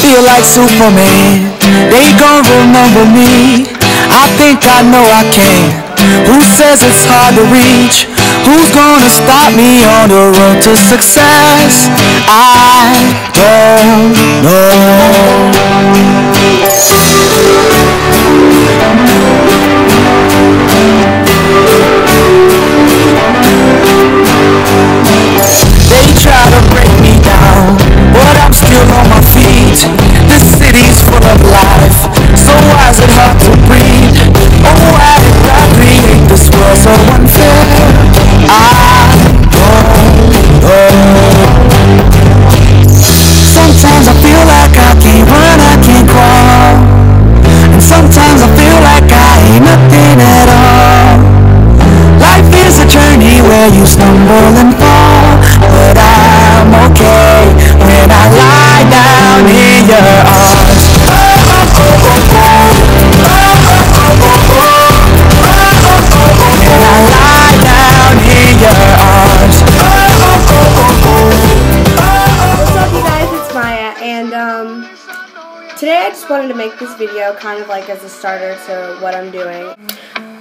feel like Superman. They gon' remember me. I think I know I can. Who says it's hard to reach? Who's gonna stop me on the road to success? I don't know. They try to break me down, but I'm still on my feet. This city's full of life, so why is it hard to breathe? Oh, why did I create this world so unfair? I don't know. Sometimes I feel like I can't run, I can't crawl, and sometimes I feel like I ain't nothing at all. Life is a journey where you stumble and fall, but I'm okay when I lie down in your arms. When I lie down in your arms. What's up, you guys? It's Maya, and today I just wanted to make this video kind of like as a starter to what I'm doing.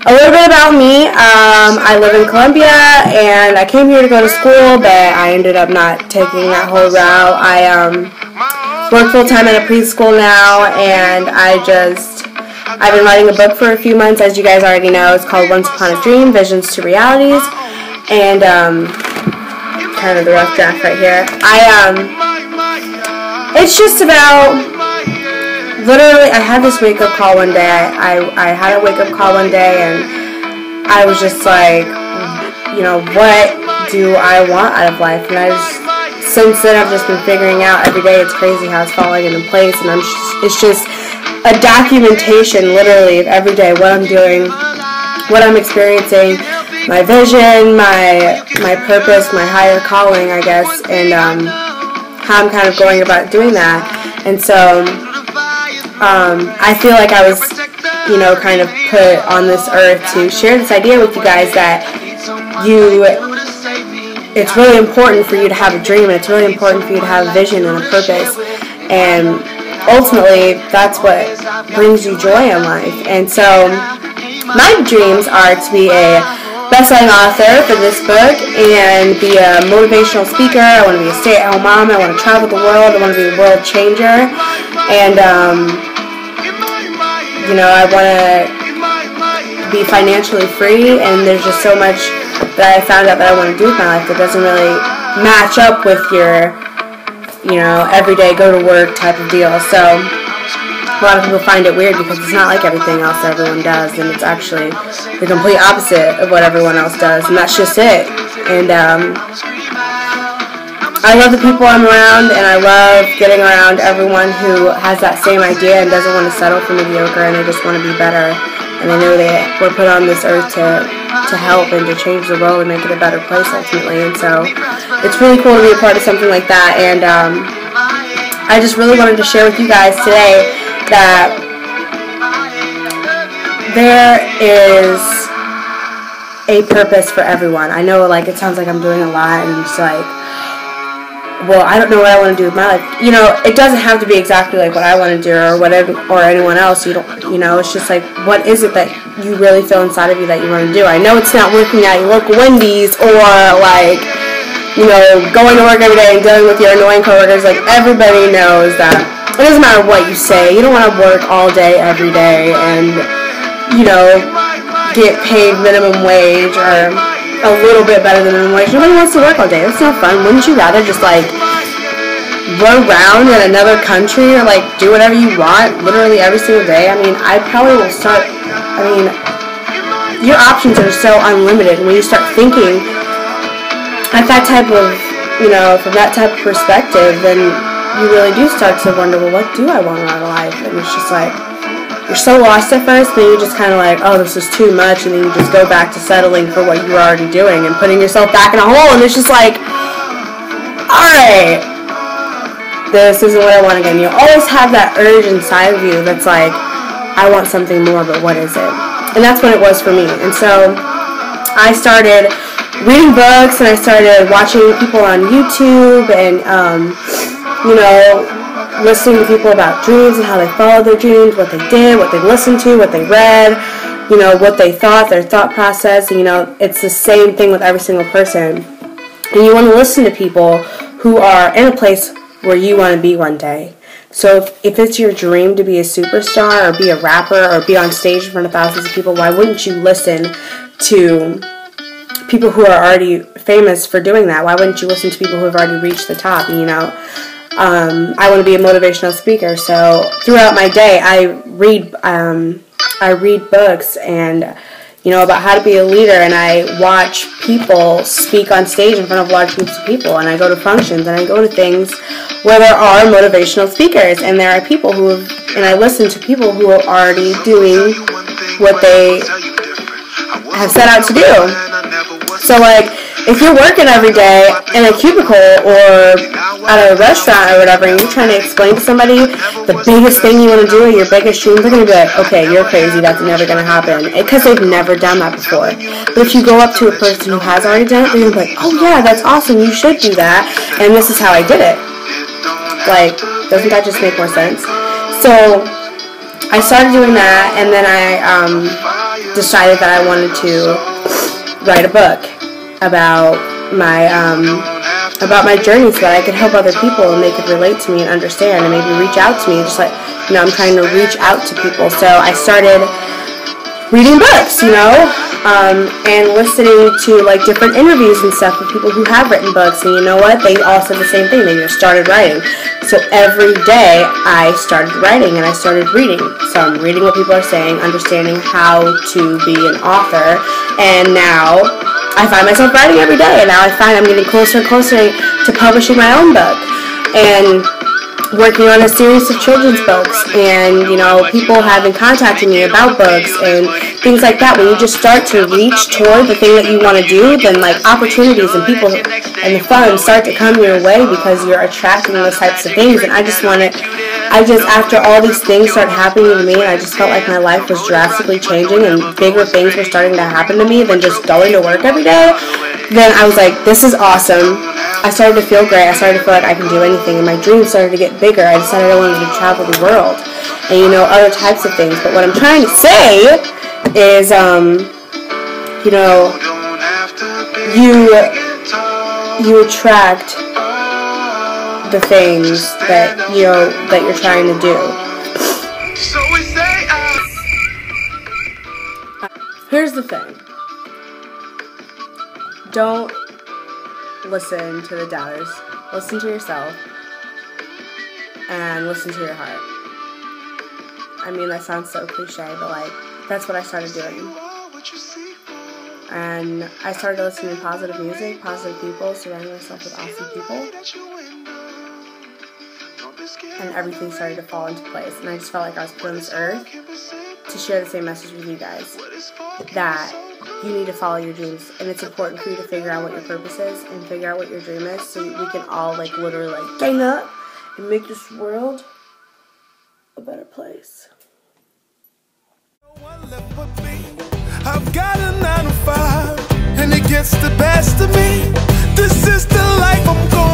A little bit about me. I live in Columbia, and I came here to go to school, but I ended up not taking that whole route. I work full-time at a preschool now, and I've been writing a book for a few months, as you guys already know. It's called Once Upon a Dream, Visions to Realities, and kind of the rough draft right here. It's just about... Literally, I had this wake-up call one day. I had a wake-up call one day, and I was just like, you know, what do I want out of life? And since then, I've just been figuring out every day. It's crazy how it's falling into place, and it's just a documentation, literally, of every day, what I'm doing, what I'm experiencing, my vision, my purpose, my higher calling, I guess, and how I'm kind of going about doing that. And so... I feel like I was, you know, kind of put on this earth to share this idea with you guys that it's really important for you to have a dream, and it's really important for you to have a vision and a purpose, and ultimately that's what brings you joy in life. And so my dreams are to be a best-selling author for this book and be a motivational speaker. I want to be a stay-at-home mom. I want to travel the world. I want to be a world changer. And, you know, I want to be financially free, and there's just so much that I found out that I want to do with my life that doesn't really match up with your, you know, everyday go-to-work type of deal. So a lot of people find it weird because it's not like everything else that everyone does, and it's actually the complete opposite of what everyone else does, and that's just it. And I love the people I'm around, and I love getting around everyone who has that same idea and doesn't want to settle for mediocre, and they just want to be better, and they know they were put on this earth to help and to change the world and make it a better place ultimately. And so it's really cool to be a part of something like that. And I just really wanted to share with you guys today that there is a purpose for everyone. I know, like, it sounds like I'm doing a lot, and I'm just like, well, I don't know what I want to do with my life. You know, it doesn't have to be exactly like what I want to do or anyone else. You know, it's just like, what is it that you really feel inside of you that you want to do? I know it's not working at your local Wendy's or, like, you know, going to work every day and dealing with your annoying coworkers. Like, everybody knows that it doesn't matter what you say. You don't want to work all day, every day, and, you know, get paid minimum wage or a little bit better than minimum wage. Nobody wants to work all day. That's no fun. Wouldn't you rather just, like, run around in another country or, like, do whatever you want literally every single day? I mean, I probably will start, your options are so unlimited. When you start thinking at that type of, you know, from that type of perspective, then you really do start to wonder, well, what do I want out of life? And it's just like, you're so lost at first, then you're just kind of like, oh, this is too much, and then you just go back to settling for what you were already doing and putting yourself back in a hole, and it's just like, alright, this isn't what I want again. You always have that urge inside of you that's like, I want something more, but what is it? And that's what it was for me. And so I started reading books, and I started watching people on YouTube, and, you know, listening to people about dreams and how they followed their dreams, what they did, what they listened to, what they read, you know, what they thought, their thought process. And, you know, it's the same thing with every single person. And you want to listen to people who are in a place where you want to be one day. So if it's your dream to be a superstar or be a rapper or be on stage in front of thousands of people, why wouldn't you listen to people who are already famous for doing that? Why wouldn't you listen to people who have already reached the top? And, you know, I want to be a motivational speaker. So throughout my day, I read books and, you know, about how to be a leader, and I watch people speak on stage in front of large groups of people, and I go to functions and I go to things where there are motivational speakers, and there are people who have, and I listen to people who are already doing what they have set out to do. So, like, if you're working every day in a cubicle or at a restaurant or whatever, and you're trying to explain to somebody the biggest thing you want to do or your biggest dream, they're going to be like, okay, you're crazy, that's never going to happen, because they've never done that before. But if you go up to a person who has already done it, they're going to be like, oh yeah, that's awesome, you should do that, and this is how I did it. Like, doesn't that just make more sense? So I started doing that, and then I decided that I wanted to write a book about my journey, so that I could help other people and they could relate to me and understand and maybe reach out to me. Just like, you know, I'm trying to reach out to people. So I started reading books, you know, and listening to like different interviews and stuff with people who have written books. And you know what? They all said the same thing. They just started writing. So every day I started writing and I started reading. So I'm reading what people are saying, understanding how to be an author, and now I find myself writing every day, and now I find I'm getting closer and closer to publishing my own book and working on a series of children's books, and, you know, people have been contacting me about books and things like that. When you just start to reach toward the thing that you want to do, then, like, opportunities and people and the funds start to come your way because you're attracting those types of things. And after all these things started happening to me, and I just felt like my life was drastically changing and bigger things were starting to happen to me than just going to work every day, then I was like, this is awesome. I started to feel great. I started to feel like I can do anything, and my dreams started to get bigger. I decided I wanted to travel the world and, you know, other types of things. But what I'm trying to say is, you know, you attract the things that, you know, that you're trying to do. Here's the thing. Don't listen to the doubters. Listen to yourself and listen to your heart. I mean, that sounds so cliche, but like, that's what I started doing. And I started listening to positive music, positive people, surrounding myself with awesome people. And everything started to fall into place. And I just felt like I was put on this earth to share the same message with you guys. That you need to follow your dreams. And it's important for you to figure out what your purpose is and figure out what your dream is, so we can all, like, literally, like, gang up and make this world a better place. I've got a 9 to 5, and it gets the best of me. This is the life I'm going.